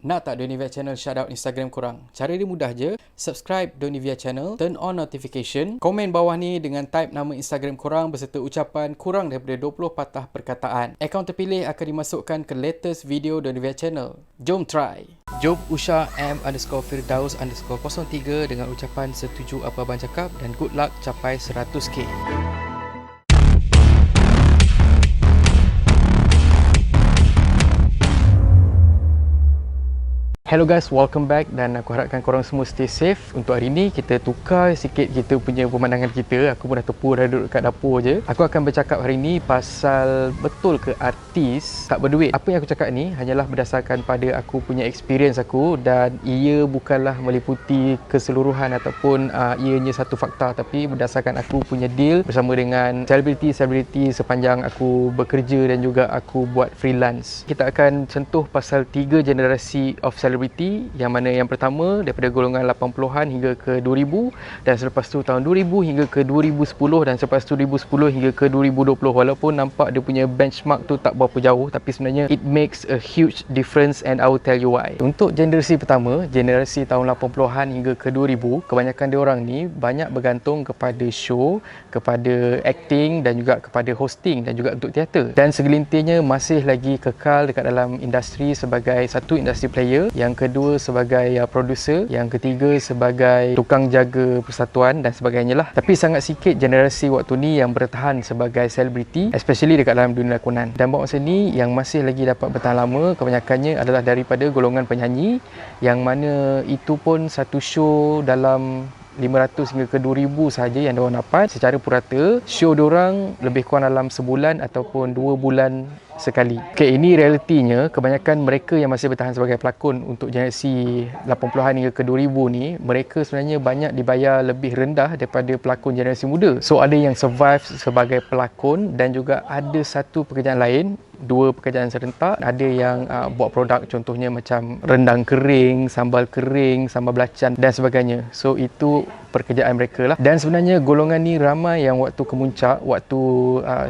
Nak tak Donivia Channel shoutout Instagram korang? Cara dia mudah je. Subscribe Donivia Channel, turn on notification, komen bawah ni dengan type nama Instagram korang beserta ucapan kurang daripada 20 patah perkataan. Akaun terpilih akan dimasukkan ke latest video Donivia Channel. Jom try! Job Usha M_Firdaus_03 dengan ucapan setuju apa abang cakap dan good luck capai 100k. Hello guys, welcome back dan aku harapkan korang semua stay safe. Untuk hari ni kita tukar sikit kita punya pemandangan kita. Aku pun dah tepu dah duduk kat dapur je. Aku akan bercakap hari ni pasal betul ke artis tak berduit. Apa yang aku cakap ni hanyalah berdasarkan pada aku punya experience aku dan ia bukanlah meliputi keseluruhan ataupun ianya satu fakta, tapi berdasarkan aku punya deal bersama dengan selebriti-selebriti sepanjang aku bekerja dan juga aku buat freelance. Kita akan sentuh pasal 3 generasi of celebrity, yang mana yang pertama daripada golongan 80-an hingga ke 2000, dan selepas tu tahun 2000 hingga ke 2010, dan selepas tu 2010 hingga ke 2020. Walaupun nampak dia punya benchmark tu tak berapa jauh, tapi sebenarnya it makes a huge difference and I will tell you why. Untuk generasi pertama, generasi tahun 80-an hingga ke 2000, kebanyakan dia orang ni banyak bergantung kepada show, kepada acting dan juga kepada hosting dan juga untuk teater, dan segelintirnya masih lagi kekal dekat dalam industri sebagai satu industri player, yang kedua sebagai producer, yang ketiga sebagai tukang jaga persatuan dan sebagainya lah. Tapi sangat sikit generasi waktu ni yang bertahan sebagai selebriti, especially dekat dalam dunia lakonan. Dan buat masa ni yang masih lagi dapat bertahan lama kebanyakannya adalah daripada golongan penyanyi, yang mana itu pun satu show dalam 500 hingga ke 2000 saja yang diorang dapat secara purata. Show diorang lebih kurang dalam sebulan ataupun 2 bulan sekali. Okay, ini realitinya. Kebanyakan mereka yang masih bertahan sebagai pelakon untuk generasi 80-an hingga ke 2000 ni, mereka sebenarnya banyak dibayar lebih rendah daripada pelakon generasi muda. So ada yang survive sebagai pelakon dan juga ada satu pekerjaan lain, 2 pekerjaan serentak. Ada yang buat produk, contohnya macam rendang kering, sambal belacan dan sebagainya. So itu pekerjaan mereka lah. Dan sebenarnya golongan ni ramai yang waktu kemuncak, waktu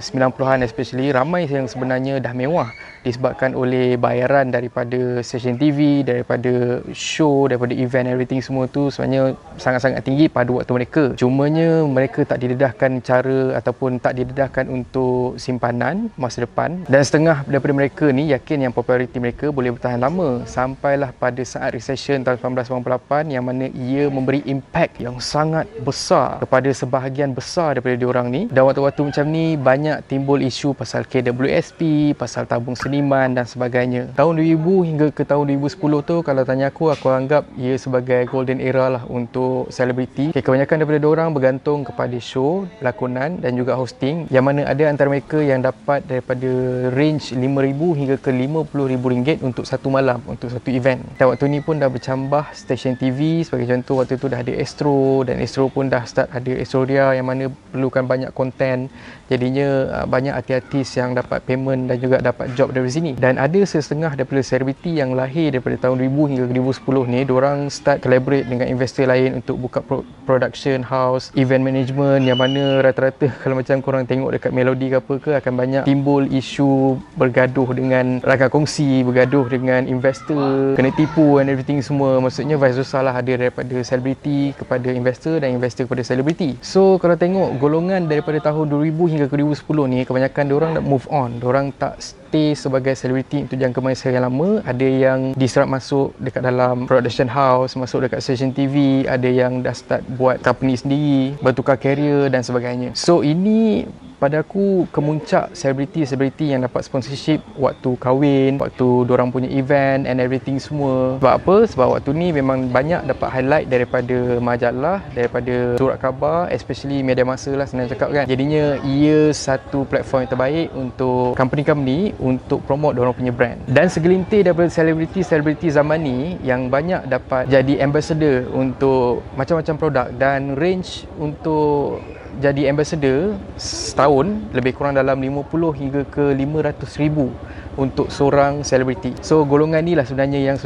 90-an especially, ramai yang sebenarnya dah mewah disebabkan oleh bayaran daripada stesen TV, daripada show, daripada event, everything semua tu sebenarnya sangat-sangat tinggi pada waktu mereka. Cumanya mereka tak didedahkan cara ataupun tak didedahkan untuk simpanan masa depan, dan setengah daripada mereka ni yakin yang populariti mereka boleh bertahan lama sampailah pada saat recession tahun 1998, yang mana ia memberi impact yang sangat besar kepada sebahagian besar daripada diorang ni. Dan waktu-waktu macam ni banyak timbul isu pasal KWSP, pasal tabung seniman dan sebagainya. Tahun 2000 hingga ke tahun 2010 tu, kalau tanya aku anggap ia sebagai golden era lah untuk selebriti. Kebanyakan daripada diorang bergantung kepada show, lakonan dan juga hosting, yang mana ada antara mereka yang dapat daripada range RM5,000 hingga ke RM50,000 untuk satu malam, untuk satu event. Dan waktu ni pun dah bercambah stesen TV. Sebagai contoh, waktu tu dah ada Astro, dan Astro pun dah start ada Astrodia, yang mana perlukan banyak konten. Jadinya banyak artis-artis yang dapat payment dan juga dapat job dari sini. Dan ada setengah daripada selebriti yang lahir daripada tahun 2000 hingga 2010 ni, diorang start collaborate dengan investor lain untuk buka production house, event management, yang mana rata-rata kalau macam korang tengok dekat Melody ke apa ke, akan banyak timbul isu bergaduh dengan rakan kongsi, bergaduh dengan investor, kena tipu and everything semua. Maksudnya vice versa lah, ada daripada selebriti kepada investor dan investor kepada selebriti. So kalau tengok golongan daripada tahun 2000 hingga ke 2010 ni, kebanyakan diorang nak move on. Diorang tak stay sebagai selebriti untuk jangka masa yang lama. Ada yang diserap masuk dekat dalam production house, masuk dekat stesen TV, ada yang dah start buat company sendiri, bertukar career dan sebagainya. So ini pada aku kemuncak selebriti-selebriti yang dapat sponsorship waktu kahwin, waktu diorang punya event and everything semua. Sebab apa? Sebab waktu ni memang banyak dapat highlight daripada majalah, daripada surat khabar, especially media masa lah senang cakap kan. Jadinya ia satu platform yang terbaik untuk company-company untuk promote diorang punya brand. Dan segelintir daripada selebriti-selebriti zaman ni yang banyak dapat jadi ambassador untuk macam-macam produk, dan range untuk jadi ambassador setahun lebih kurang dalam 50 hingga ke 500 ribu untuk seorang selebriti. So golongan ni lah sebenarnya yang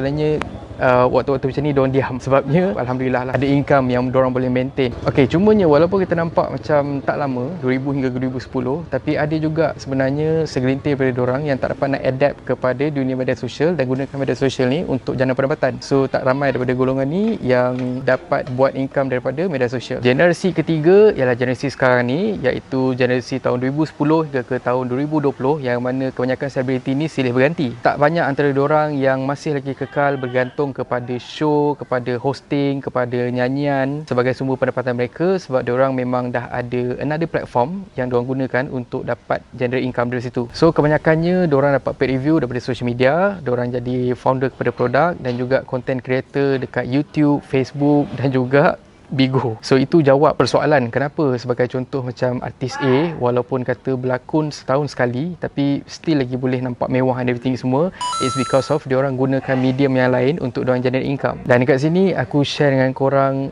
waktu-waktu macam ni diorang diam, sebabnya alhamdulillah lah ada income yang diorang boleh maintain. Okey, cumanya walaupun kita nampak macam tak lama 2000 hingga 2010, tapi ada juga sebenarnya segelintir daripada diorang yang tak dapat nak adapt kepada dunia media sosial dan gunakan media sosial ni untuk jana pendapatan. So tak ramai daripada golongan ni yang dapat buat income daripada media sosial. Generasi ketiga ialah generasi sekarang ni, iaitu generasi tahun 2010 hingga ke tahun 2020, yang mana kebanyakan selebriti ni silih berganti. Tak banyak antara diorang yang masih lagi kekal bergantung kepada show, kepada hosting, kepada nyanyian sebagai sumber pendapatan mereka, sebab diorang memang dah ada another platform yang diorang gunakan untuk dapat generate income dari situ. So kebanyakannya diorang dapat paid review daripada social media, diorang jadi founder kepada produk dan juga content creator dekat YouTube, Facebook dan juga Bigo. So itu jawab persoalan kenapa sebagai contoh macam artis A walaupun kata berlakon setahun sekali tapi still lagi boleh nampak mewah and everything semua. It's because of diorang gunakan medium yang lain untuk diorang generate income. Dan dekat sini aku share dengan korang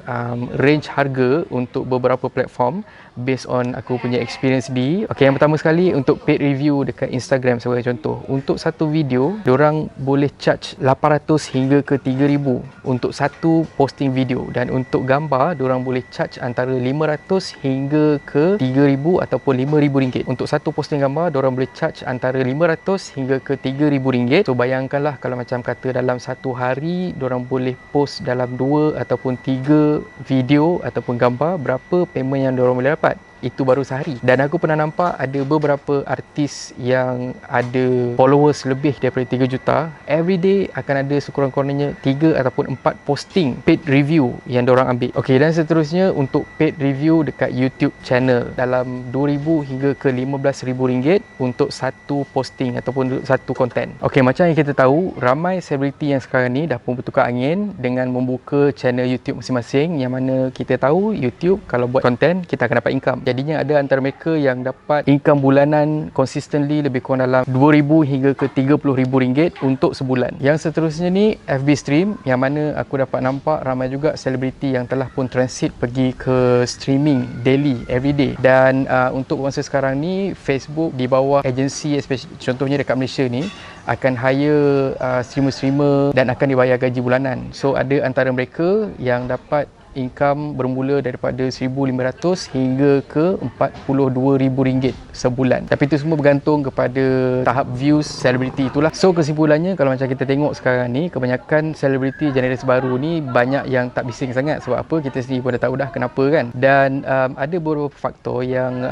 range harga untuk beberapa platform based on aku punya experience di. Okay, yang pertama sekali untuk paid review dekat Instagram sebagai contoh. Untuk satu video, diorang boleh charge 800 hingga ke 3000 untuk satu posting video, dan untuk gambar diorang boleh charge antara 500 hingga ke 3000 ataupun 5000 ringgit. Untuk satu posting gambar diorang boleh charge antara 500 hingga ke 3000 ringgit. So bayangkanlah kalau macam kata dalam satu hari diorang boleh post dalam 2 ataupun 3 video ataupun gambar, berapa payment yang diorang boleh dapat. Itu baru sehari. Dan aku pernah nampak ada beberapa artis yang ada followers lebih daripada 3 juta. Everyday akan ada sekurang-kurangnya 3 ataupun 4 posting paid review yang diorang ambil. Okey, dan seterusnya untuk paid review dekat YouTube channel dalam 2000 hingga ke 15000 ringgit untuk satu posting ataupun satu konten. Okey, macam yang kita tahu, ramai selebriti yang sekarang ni dah pun bertukar angin dengan membuka channel YouTube masing-masing, yang mana kita tahu YouTube kalau buat konten kita akan dapat income. Jadinya ada antara mereka yang dapat income bulanan consistently lebih kurang dalam 2000 hingga ke 30000 ringgit untuk sebulan. Yang seterusnya ni FB stream, yang mana aku dapat nampak ramai juga selebriti yang telah pun transit pergi ke streaming daily, everyday. Dan untuk masa sekarang ni Facebook di bawah agensi, contohnya dekat Malaysia ni, akan hire streamer-streamer dan akan dibayar gaji bulanan. So ada antara mereka yang dapat income bermula daripada 1,500 hingga ke 42,000 ringgit sebulan. Tapi itu semua bergantung kepada tahap views selebriti itulah. So kesimpulannya, kalau macam kita tengok sekarang ni, kebanyakan selebriti generasi baru ni banyak yang tak bising sangat. Sebab apa? Kita sendiri pun dah tahu dah kenapa kan. Dan ada beberapa faktor yang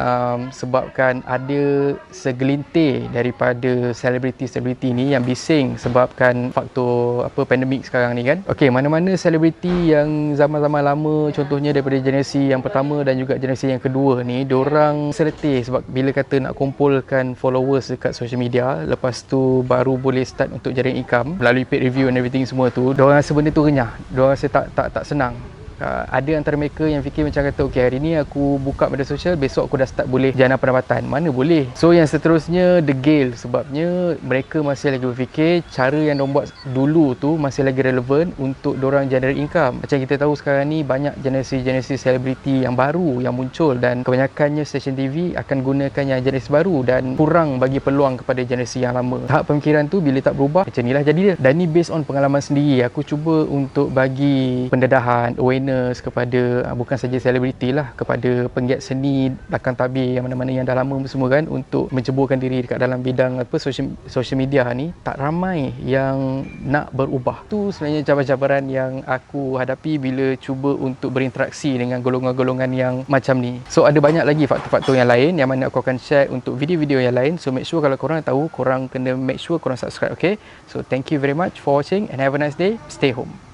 sebabkan ada segelintir daripada selebriti-selebriti ni yang bising sebabkan faktor pandemik sekarang ni kan. Okey, mana-mana selebriti yang zaman-zaman lama, contohnya daripada generasi yang pertama dan juga generasi yang kedua ni, diorang seletih sebab bila kata nak kumpulkan followers dekat social media, lepas tu baru boleh start untuk generate income melalui paid review and everything semua tu, diorang rasa benda tu renyah, diorang rasa tak senang. Ada antara mereka yang fikir macam kata, okey, hari ni aku buka media sosial, besok aku dah start boleh jana pendapatan. Mana boleh. So yang seterusnya degil, sebabnya mereka masih lagi berfikir cara yang diorang buat dulu tu masih lagi relevan untuk diorang generate income. Macam kita tahu sekarang ni banyak generasi-generasi selebriti yang baru yang muncul, dan kebanyakannya stesen TV akan gunakan yang generasi baru dan kurang bagi peluang kepada generasi yang lama. Tahap pemikiran tu bila tak berubah, macam inilah jadi dia. Dan ni based on pengalaman sendiri. Aku cuba untuk bagi pendedahan, awareness kepada bukan saja selebriti lah, kepada penggiat seni, rakan tabir yang mana-mana yang dah lama semua kan, untuk menceburkan diri dekat dalam bidang social media ni. Tak ramai yang nak berubah. Tu sebenarnya cabaran-cabaran yang aku hadapi bila cuba untuk berinteraksi dengan golongan-golongan yang macam ni. So ada banyak lagi faktor-faktor yang lain yang mana aku akan share untuk video-video yang lain. So make sure kalau korang tahu, korang kena make sure korang subscribe, okay? So thank you very much for watching and have a nice day. Stay home.